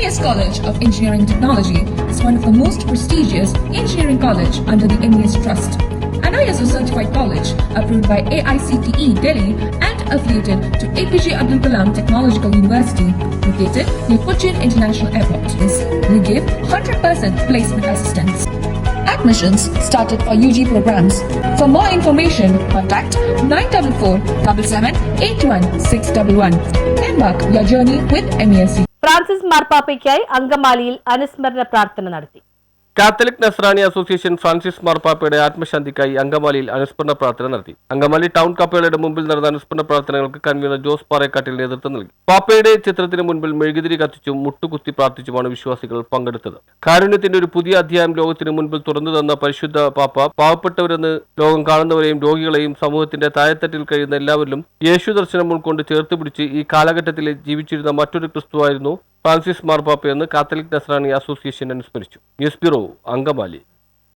MES College of Engineering Technology is one of the most prestigious engineering college under the MES Trust. An ISO certified college approved by AICTE Delhi and affiliated to APJ Abdul Kalam Technological University located near Cochin International Airport. We give 100% placement assistance. Admissions started for UG programs. For more information, contact 944-77-81611. Embark your journey with MESC. Francis മാർപ്പാപ്പയ്ക്കായി അങ്കമാലിയിൽ അനുസ്മരണ പ്രാർത്ഥന നടത്തി. Catholic നസ്രാണി association Francis മാർപ്പാപ്പയുടെ ആത്മശാന്തിക്കായി അങ്കമാലിയിൽ അനുസ്മരണ പ്രാർത്ഥന നടത്തി. അങ്കമാലി ടൗൺ കപ്പേളയുടെ മുമ്പിൽ നടന്ന അനുസ്മരണ പ്രാർത്ഥനകൾക്ക് കൺവീനർ ജോസ് പാറേക്കാട്ടിൽ നേതൃത്വം നൽകി. പാപ്പയുടെ ചിത്രത്തിന് മുൻപിൽ മെഴുകുതിരി കത്തിച്ചും മുട്ടുകുത്തി പ്രാർത്ഥിച്ചുമാണ് വിശ്വാസികൾ പങ്കെടുത്തത്. കാരുണ്യത്തിന്റെ ഒരു പുതിയ അധ്യായം ലോകത്തിന് മുൻപിൽ തുറന്നു തന്ന പരിശുദ്ധ പാപ്പ പാവപ്പെട്ടവരെന്ന് ലോകം കാണുന്നവരെയും രോഗികളെയും സമൂഹത്തിന്റെ താഴെത്തട്ടിൽ കഴിയുന്ന എല്ലാവരിലും യേശു ദർശനം ഉൾക്കൊണ്ട് ചേർത്ത് പിടിച്ച് ഈ കാലഘട്ടത്തിൽ ജീവിച്ചിരുന്ന മറ്റൊരു ക്രിസ്തുവായിരുന്നു ഫ്രാൻസിസ് മാർപ്പാപ്പയെന്ന് കാത്തലിക് നസ്രാണി അസോസിയേഷൻ അനുസ്മരിച്ചു. News bureau, Angamaly.